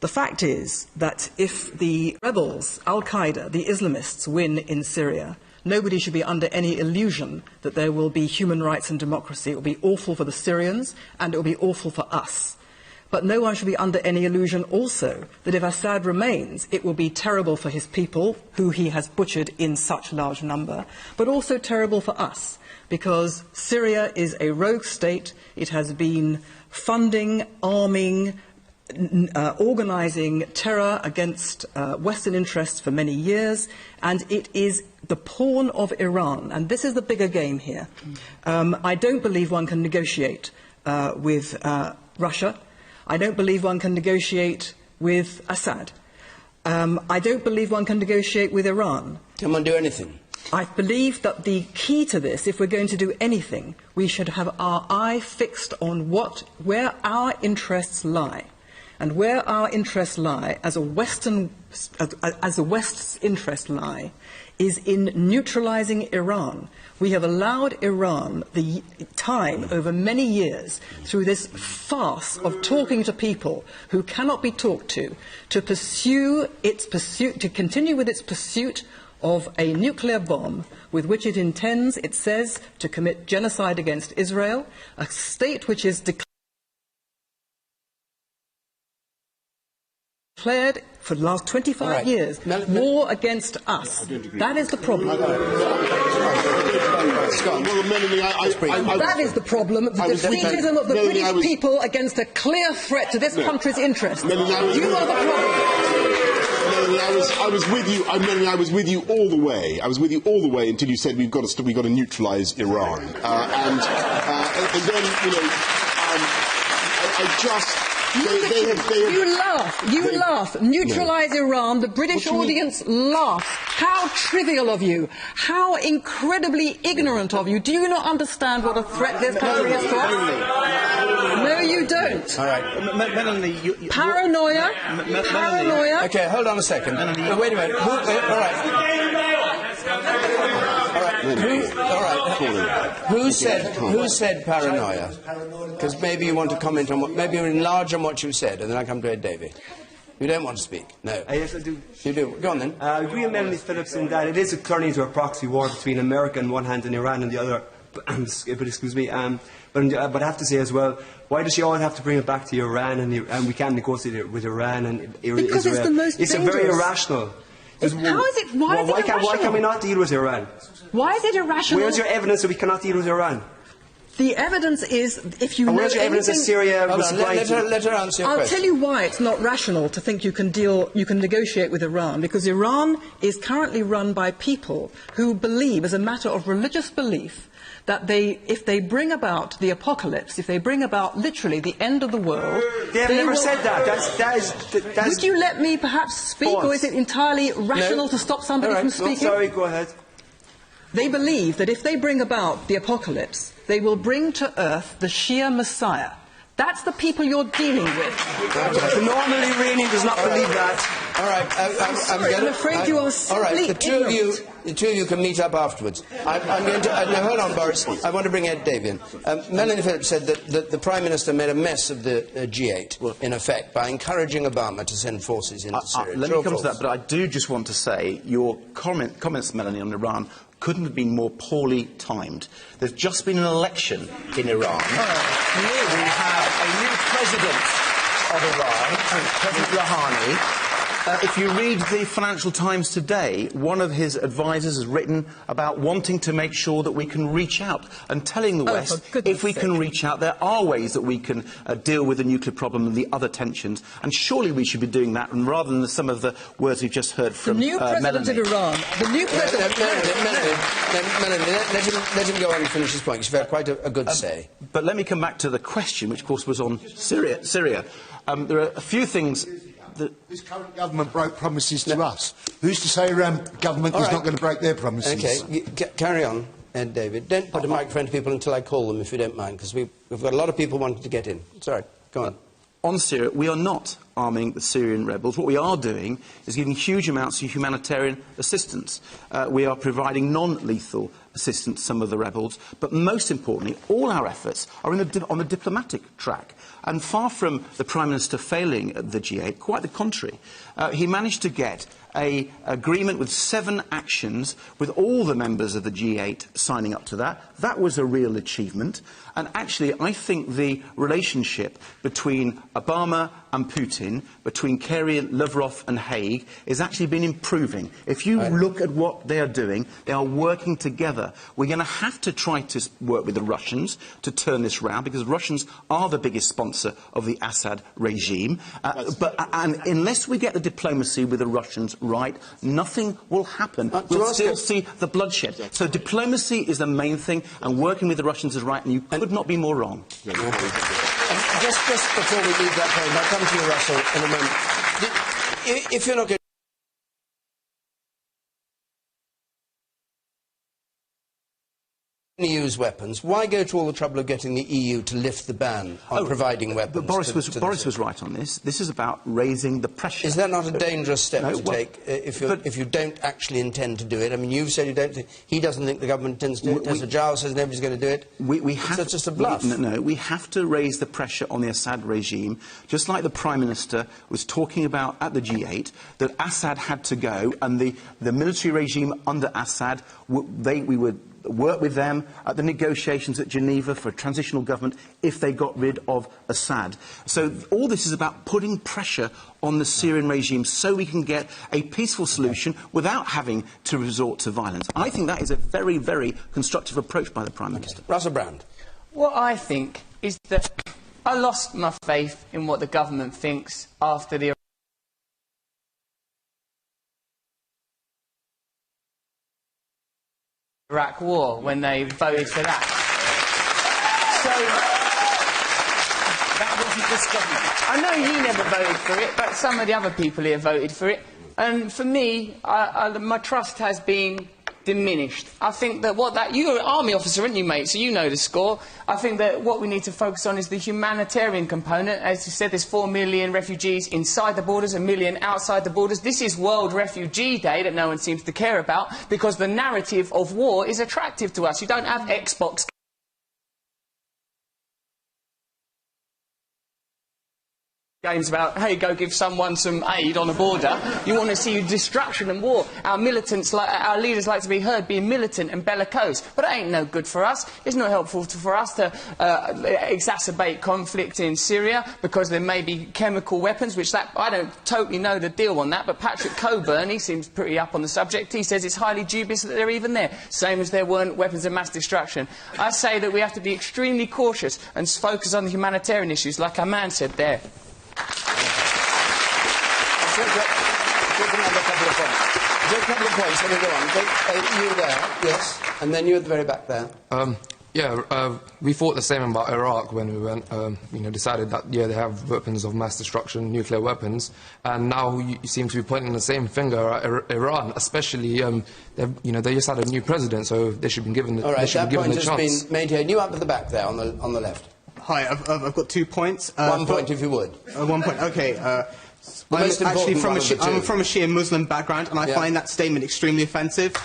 The fact is that if the rebels, Al-Qaeda, the Islamists, win in Syria, nobody should be under any illusion that there will be human rights and democracy. It will be awful for the Syrians, and it will be awful for us. But no one should be under any illusion also that if Assad remains, it will be terrible for his people, who he has butchered in such large number, but also terrible for us, because Syria is a rogue state. It has been funding, arming, organising terror against Western interests for many years, and it is the pawn of Iran. And this is the bigger game here. I don't believe one can negotiate with Russia. I don't believe one can negotiate with Assad. I don't believe one can negotiate with Iran. Can one do anything? I believe that the key to this, if we're going to do anything, we should have our eye fixed on where our interests lie. And where our interests lie, as the West's interests lie, is in neutralising Iran. We have allowed Iran the time over many years, through this farce of talking to people who cannot be talked to continue with its pursuit of a nuclear bomb with which it intends, it says, to commit genocide against Israel, a state which is declared for the last 25 years war against us. That is the problem. That is the problem, the defeatism of the British people against a clear threat to this country's interests. You are the problem. I was with you. Melanie, I was with you all the way. I was with you all the way until you said we've got to neutralise Iran, and then I just. You laugh. Neutralise Iran. The British audience laughs. How trivial of you. How incredibly ignorant of you. Do you not understand what a threat this country is to us? No, you don't. All right. Melanie, Paranoia. Paranoia. Okay, hold on a second. Wait a minute. All right. Who said paranoia? Because maybe you want to comment on maybe you enlarge on what you said, and then I come to Ed Davey. You don't want to speak? No. Yes, I do. You do. Go on then. I agree with Melanie Phillips in that it is turning into a proxy war between America on one hand and Iran on the other. But excuse me. But I have to say as well, why does she always have to bring it back to Iran and we can't negotiate it with Iran and Israel? Because it's the most dangerous. It's very irrational. How is it? Why can we not deal with Iran? Why is it irrational? Where's your evidence that we cannot deal with Iran? The evidence is, if you know where's your evidence that Syria was let her answer your I'll question. tell you why it's not rational to think you can negotiate with Iran, because Iran is currently run by people who believe, as a matter of religious belief, that if they bring about the apocalypse, if they bring about literally the end of the world... They have never said that. That's Would you let me perhaps speak, false. or is it entirely rational to stop somebody from speaking? Sorry, go ahead. They believe that if they bring about the apocalypse, they will bring to earth the Shia Messiah. That's the people you're dealing with. The normal Iranian does not believe that. All right, I'm afraid you are simply all right, the two of you can meet up afterwards. I'm going to now hold on, Boris. I want to bring Ed Davey in. Melanie Phillips said that the Prime Minister made a mess of the G8, in effect, by encouraging Obama to send forces into Syria. Let me come to that, but I do just want to say your comments, Melanie, on Iran couldn't have been more poorly timed. There's just been an election in Iran. We have a new president of Iran, President Rouhani. If you read the Financial Times today, one of his advisers has written about wanting to make sure that we can reach out and telling the West, if we can reach out, there are ways that we can deal with the nuclear problem and the other tensions, and surely we should be doing that, and rather than some of the words we've just heard from the new president of Iran. The new president. Melanie, let him go on and finish his point. He's had quite a good say. But let me come back to the question, which of course was on Syria. There are a few things. This current government broke promises to us. Who's to say Iran government is not going to break their promises? Okay, carry on, Ed David. Don't put a microphone to people until I call them, if you don't mind, because we've got a lot of people wanting to get in. Sorry, go on. On Syria, we are not arming the Syrian rebels. What we are doing is giving huge amounts of humanitarian assistance. We are providing non-lethal assistance to some of the rebels, but most importantly, all our efforts are on the diplomatic track. And far from the Prime Minister failing at the G8, quite the contrary. He managed to get an agreement with 7 actions, with all the members of the G8 signing up to that. That was a real achievement. And actually, I think the relationship between Obama and Putin, between Kerry, Lavrov and Haig, has actually been improving. If you look at what they are doing, they are working together. We're going to have to try to work with the Russians to turn this round, because the Russians are the biggest sponsor of the Assad regime. And unless we get the diplomacy with the Russians right, nothing will happen. We'll still see the bloodshed. So diplomacy is the main thing, and working with the Russians is right, and you could not be more wrong. Just before we leave that point, I'll come to you, Russell, in a moment. If you're not going to use weapons, why go to all the trouble of getting the EU to lift the ban on providing weapons? But Boris was right on this. This is about raising the pressure. Is that not a dangerous step to take if you don't actually intend to do it? I mean, you've said you don't think, he doesn't think the government intends to do it. Tessa Giles says nobody's going to do it. It's just a bluff. We have to raise the pressure on the Assad regime, just like the Prime Minister was talking about at the G8, that Assad had to go, and the military regime under Assad, we would work with them at the negotiations at Geneva for a transitional government if they got rid of Assad. So all this is about putting pressure on the Syrian regime so we can get a peaceful solution without having to resort to violence. I think that is a very, very constructive approach by the Prime Minister. Russell Brand. What I think is that I lost my faith in what the government thinks after the Iraq war, when they voted for that. So, that wasn't this government. I know you never voted for it, but some of the other people here voted for it. And for me, my trust has been diminished. I think that you're an army officer, aren't you, mate? So you know the score. I think that what we need to focus on is the humanitarian component. As you said, there's 4 million refugees inside the borders, 1 million outside the borders. This is World Refugee Day that no one seems to care about, because the narrative of war is attractive to us. You don't have Xbox games about, hey, go give someone some aid on the border. You want to see destruction and war. Our militants, our leaders like to be heard being militant and bellicose. But it ain't no good for us. It's not helpful for us to exacerbate conflict in Syria, because there may be chemical weapons, which I don't totally know the deal on that, but Patrick Coburn, he seems pretty up on the subject. He says it's highly dubious that they're even there, same as there weren't weapons of mass destruction. I say that we have to be extremely cautious and focus on the humanitarian issues, like our man said there. A couple of points, let me go on. You there, yes, and then you at the very back there. We thought the same about Iraq when we went, decided that, yeah, they have weapons of mass destruction, nuclear weapons, and now you seem to be pointing the same finger at Iran, especially, they just had a new president, so they should be given the, all right, that point has been made here. You up at the back there, on the left. Hi, I've got 2 points. 1 point, if you would. 1 point, OK. I'm actually from a Shia Muslim background, and I find that statement extremely offensive.